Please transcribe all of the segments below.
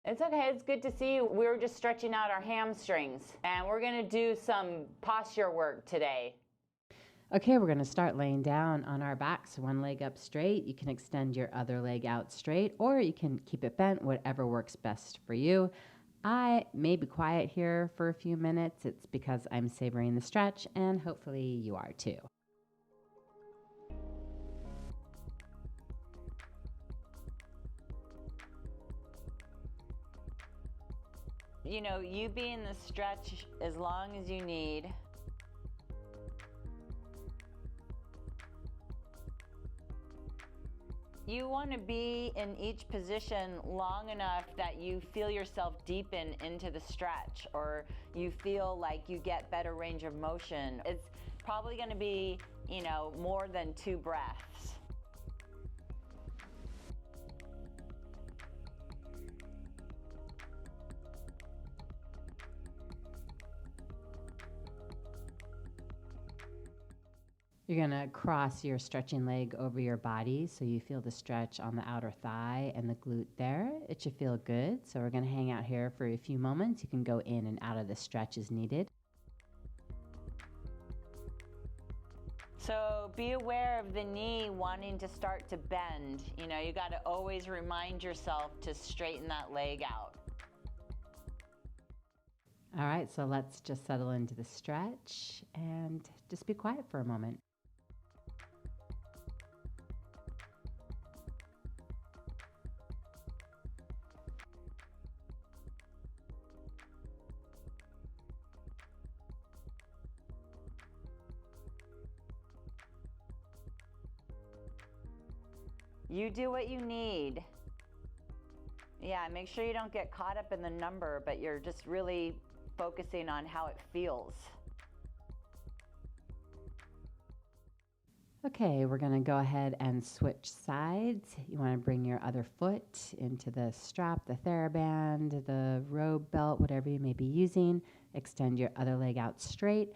It's okay, it's good to see you. We were just stretching out our hamstrings, and we're gonna do some posture work today. Okay, we're going to start laying down on our backs, one leg up straight. You can extend your other leg out straight, or you can keep it bent, whatever works best for you. I may be quiet here for a few minutes. It's because I'm savoring the stretch, and hopefully you are too. You know, you be in the stretch as long as you need. You want to be in each position long enough that you feel yourself deepen into the stretch, or you feel like you get better range of motion. It's probably going to be, you know, more than 2 breaths. You're going to cross your stretching leg over your body so you feel the stretch on the outer thigh and the glute there. It should feel good. So we're going to hang out here for a few moments. You can go in and out of the stretch as needed. So be aware of the knee wanting to start to bend. You know, you got to always remind yourself to straighten that leg out. All right, so let's just settle into the stretch and just be quiet for a moment. You do what you need. Yeah, make sure you don't get caught up in the number, but you're just really focusing on how it feels. Okay, we're going to go ahead and switch sides. You want to bring your other foot into the strap, the TheraBand, the robe belt, whatever you may be using. Extend your other leg out straight.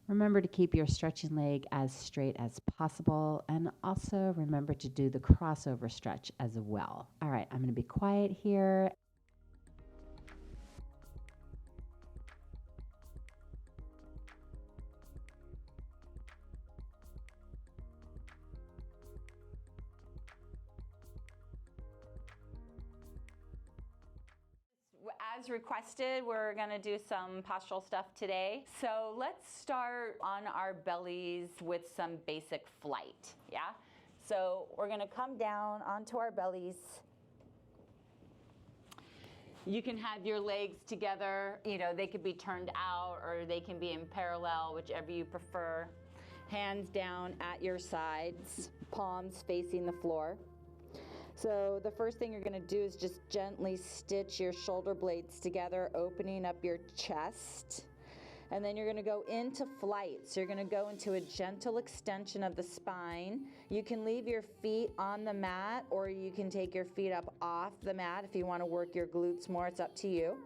Remember to keep your stretching leg as straight as possible, and also remember to do the crossover stretch as well. All right, I'm going to be quiet here. As requested, we're going to do some postural stuff today. So let's start on our bellies with some basic flight, yeah? So we're going to come down onto our bellies. You can have your legs together, you know, they could be turned out or they can be in parallel, whichever you prefer. Hands down at your sides, palms facing the floor. So the first thing you're going to do is just gently stitch your shoulder blades together, opening up your chest. And then you're going to go into flight. So you're going to go into a gentle extension of the spine. You can leave your feet on the mat, or you can take your feet up off the mat if you want to work your glutes more. It's up to you.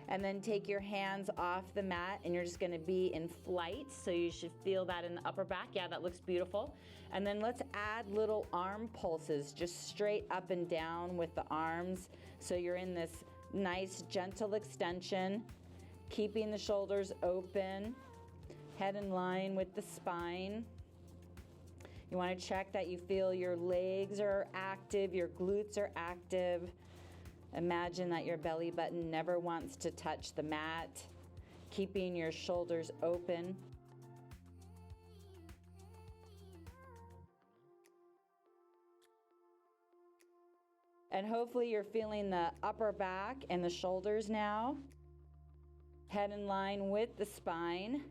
And then take your hands off the mat, and you're just going to be in flight. So you should feel that in the upper back. Yeah, that looks beautiful. And then let's add little arm pulses, just straight up and down with the arms. So you're in this nice gentle extension, keeping the shoulders open, head in line with the spine. You want to check that you feel your legs are active, your glutes are active. Imagine that your belly button never wants to touch the mat, keeping your shoulders open. And hopefully you're feeling the upper back and the shoulders now. Head in line with the spine.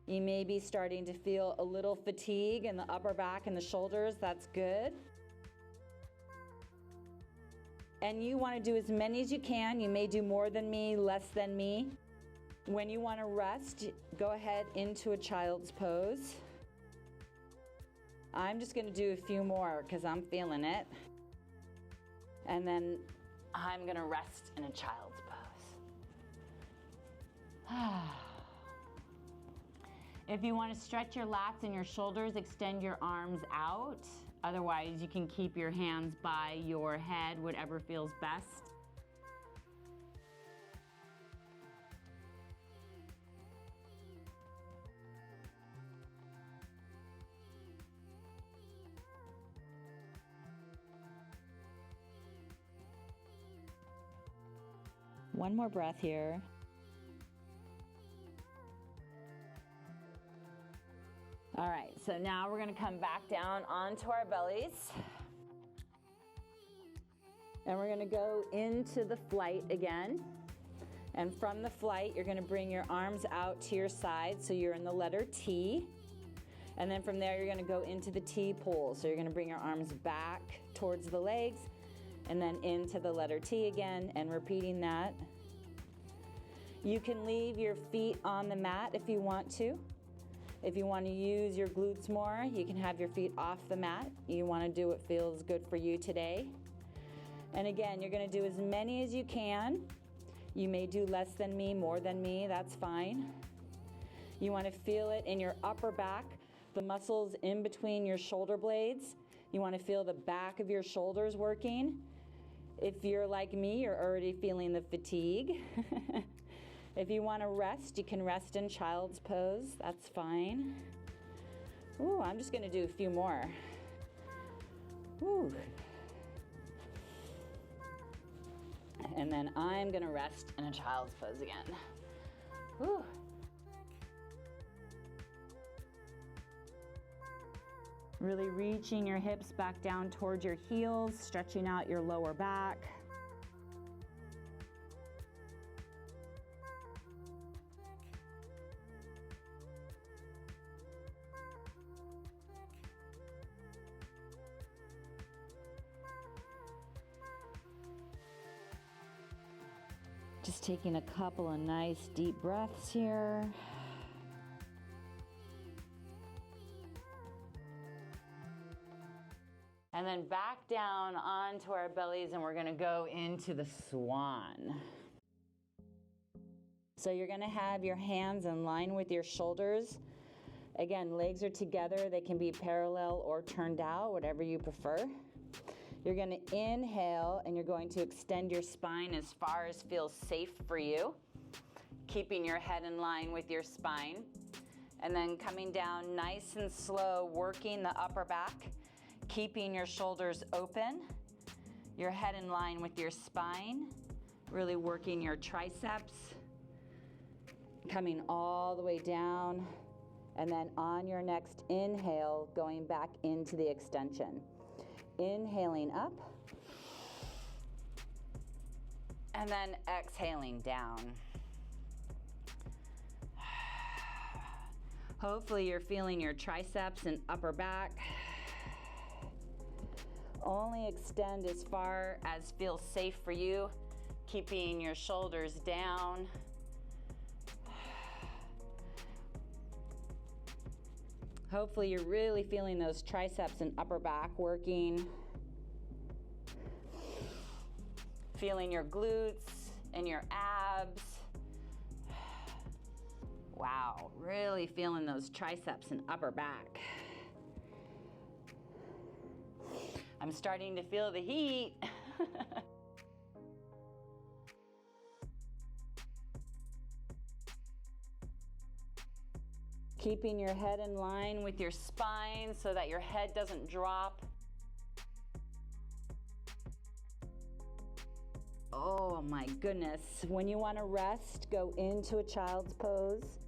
You may be starting to feel a little fatigue in the upper back and the shoulders. That's good. And you want to do as many as you can. You may do more than me, less than me. When you want to rest, go ahead into a child's pose. I'm just going to do a few more because I'm feeling it. And then I'm going to rest in a child's pose. If you want to stretch your lats and your shoulders, extend your arms out. Otherwise, you can keep your hands by your head, whatever feels best. One more breath here. All right, so now we're gonna come back down onto our bellies. And we're gonna go into the flight again. And from the flight, you're gonna bring your arms out to your side, so you're in the letter T. And then from there, you're gonna go into the Tpull. So you're gonna bring your arms back towards the legs, and then into the letter T again, and repeating that. You can leave your feet on the mat if you want to. If you want to use your glutes more, you can have your feet off the mat. You want to do what feels good for you today. And again, you're going to do as many as you can. You may do less than me, more than me, that's fine. You want to feel it in your upper back, the muscles in between your shoulder blades. You want to feel the back of your shoulders working. If you're like me, you're already feeling the fatigue. If you want to rest, you can rest in child's pose. That's fine. Ooh, I'm just going to do a few more. Ooh. And then I'm going to rest in a child's pose again. Ooh. Really reaching your hips back down towards your heels, stretching out your lower back. Just taking a couple of nice deep breaths here. And then back down onto our bellies, and we're gonna go into the swan. So you're gonna have your hands in line with your shoulders. Again, legs are together. They can be parallel or turned out, whatever you prefer. You're gonna inhale, and you're going to extend your spine as far as feels safe for you, keeping your head in line with your spine. And then coming down nice and slow, working the upper back, keeping your shoulders open, your head in line with your spine, really working your triceps, coming all the way down, and then on your next inhale, going back into the extension. Inhaling up, and then exhaling down. Hopefully you're feeling your triceps and upper back. Only extend as far as feels safe for you, keeping your shoulders down. Hopefully you're really feeling those triceps and upper back working. Feeling your glutes and your abs. Wow, really feeling those triceps and upper back. I'm starting to feel the heat. Keeping your head in line with your spine so that your head doesn't drop. Oh my goodness. When you want to rest, go into a child's pose.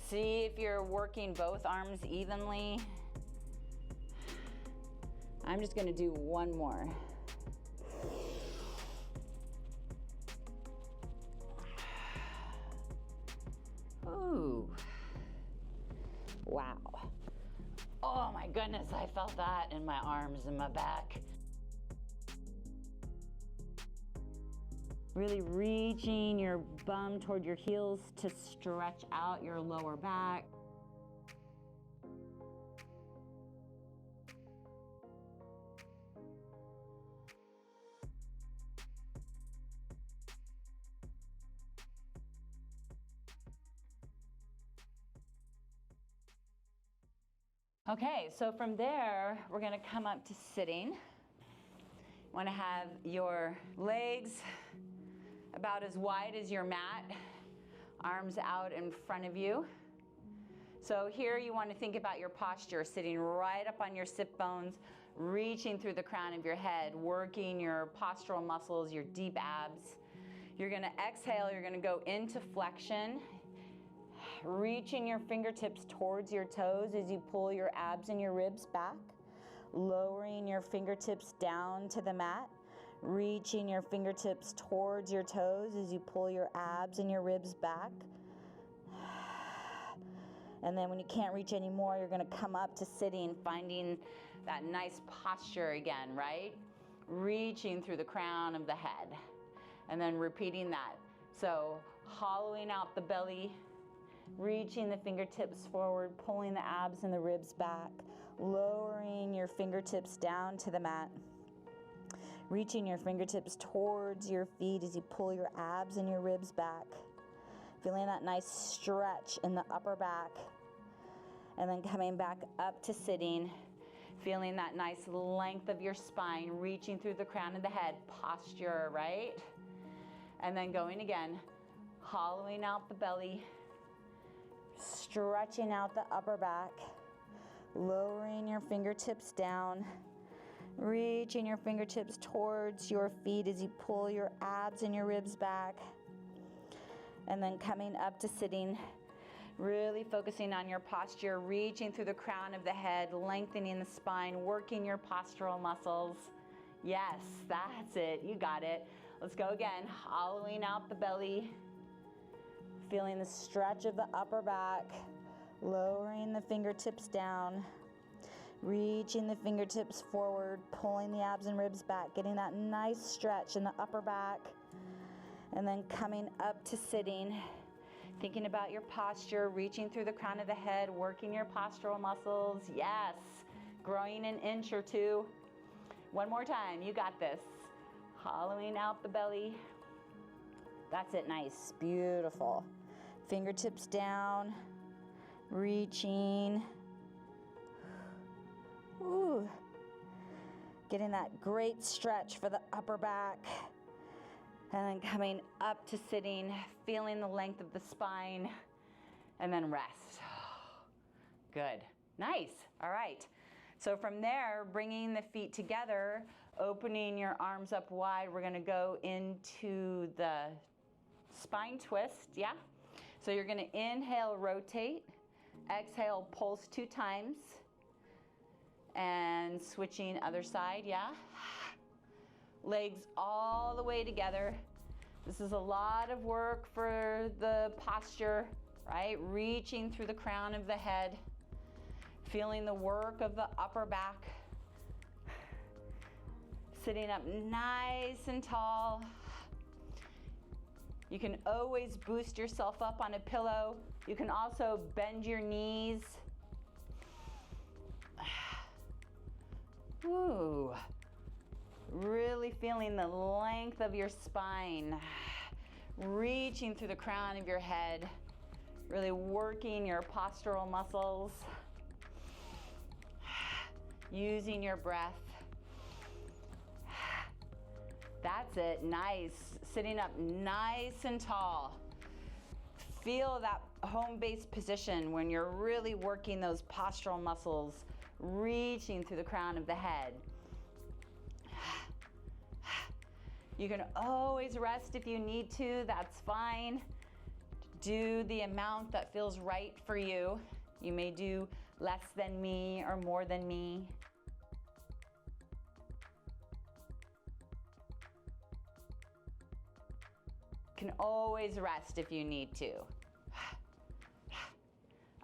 See if you're working both arms evenly. I'm just going to do one more. Ooh. Wow. Oh my goodness, I felt that in my arms and my back. Really reaching your bum toward your heels to stretch out your lower back. Okay, so from there, we're gonna come up to sitting. You wanna have your legs about as wide as your mat, arms out in front of you. So here you wanna think about your posture, sitting right up on your sit bones, reaching through the crown of your head, working your postural muscles, your deep abs. You're gonna exhale, you're gonna go into flexion, reaching your fingertips towards your toes as you pull your abs and your ribs back, lowering your fingertips down to the mat, reaching your fingertips towards your toes as you pull your abs and your ribs back. And then when you can't reach anymore, you're gonna come up to sitting, finding that nice posture again, right? Reaching through the crown of the head. And then repeating that. So hollowing out the belly, reaching the fingertips forward, pulling the abs and the ribs back, lowering your fingertips down to the mat, reaching your fingertips towards your feet as you pull your abs and your ribs back, feeling that nice stretch in the upper back, and then coming back up to sitting, feeling that nice length of your spine, reaching through the crown of the head, posture, right? And then going again, hollowing out the belly, stretching out the upper back, lowering your fingertips down, reaching your fingertips towards your feet as you pull your abs and your ribs back, and then coming up to sitting, really focusing on your posture, reaching through the crown of the head, lengthening the spine, working your postural muscles. Yes, that's it, you got it. Let's go again, hollowing out the belly, feeling the stretch of the upper back, lowering the fingertips down, reaching the fingertips forward, pulling the abs and ribs back, getting that nice stretch in the upper back, and then coming up to sitting, thinking about your posture, reaching through the crown of the head, working your postural muscles. Yes, growing an inch or two. One more time, you got this. Hollowing out the belly. That's it, nice, beautiful. Fingertips down, reaching. Ooh. Getting that great stretch for the upper back. And then coming up to sitting, feeling the length of the spine, and then rest. Good, nice, all right. So from there, bringing the feet together, opening your arms up wide, we're gonna go into the spine twist, yeah? So you're gonna inhale, rotate, exhale, pulse 2 times, and switching other side, yeah? Legs all the way together. This is a lot of work for the posture, right? Reaching through the crown of the head, feeling the work of the upper back. Sitting up nice and tall. You can always boost yourself up on a pillow. You can also bend your knees. Woo. Really feeling the length of your spine, reaching through the crown of your head, really working your postural muscles, using your breath. That's it, nice. Sitting up nice and tall. Feel that home base position when you're really working those postural muscles, reaching through the crown of the head. You can always rest if you need to, that's fine. Do the amount that feels right for you. You may do less than me or more than me. Can always rest if you need to.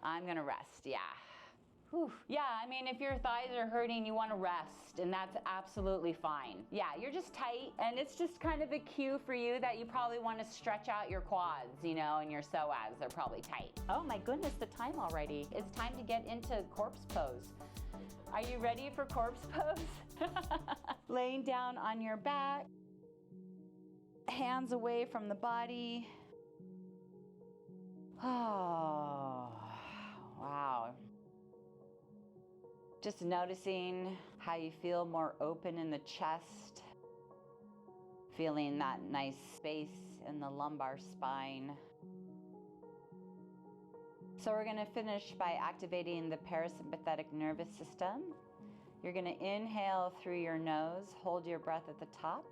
I'm gonna rest, yeah. Whew. Yeah, I mean, if your thighs are hurting, you want to rest, and that's absolutely fine. Yeah, you're just tight, and it's just kind of a cue for you that you probably want to stretch out your quads, you know, and your psoas, they're probably tight. Oh my goodness, the time already. It's time to get into corpse pose. Are you ready for corpse pose? Laying down on your back, hands away from the body. Oh, wow. Just noticing how you feel more open in the chest, feeling that nice space in the lumbar spine. So we're going to finish by activating the parasympathetic nervous system. You're gonna inhale through your nose, hold your breath at the top.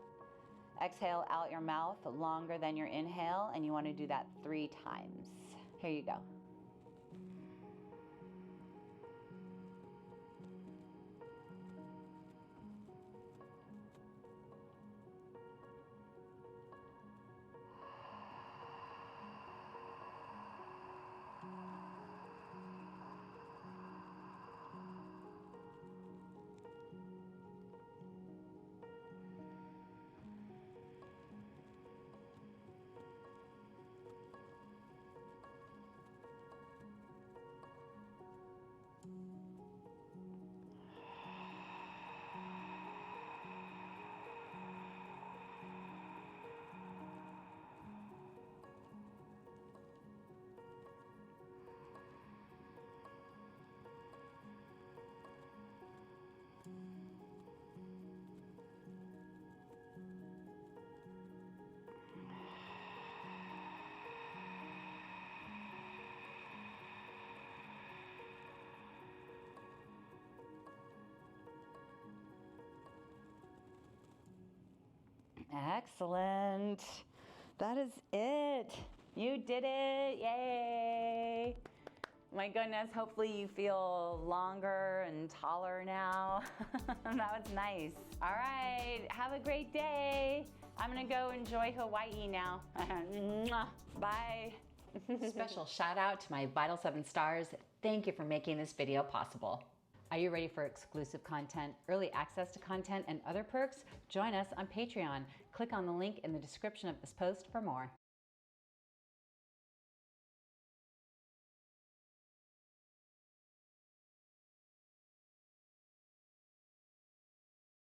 Exhale out your mouth longer than your inhale, and you wanna do that 3 times. Here you go. Excellent. That is it. You did it. Yay. My goodness, hopefully you feel longer and taller now. That was nice. All right, have a great day. I'm gonna go enjoy Hawaii now. Bye. Special shout out to my Vital 7 stars. Thank you for making this video possible. Are you ready for exclusive content, early access to content, and other perks? Join us on Patreon. Click on the link in the description of this post for more.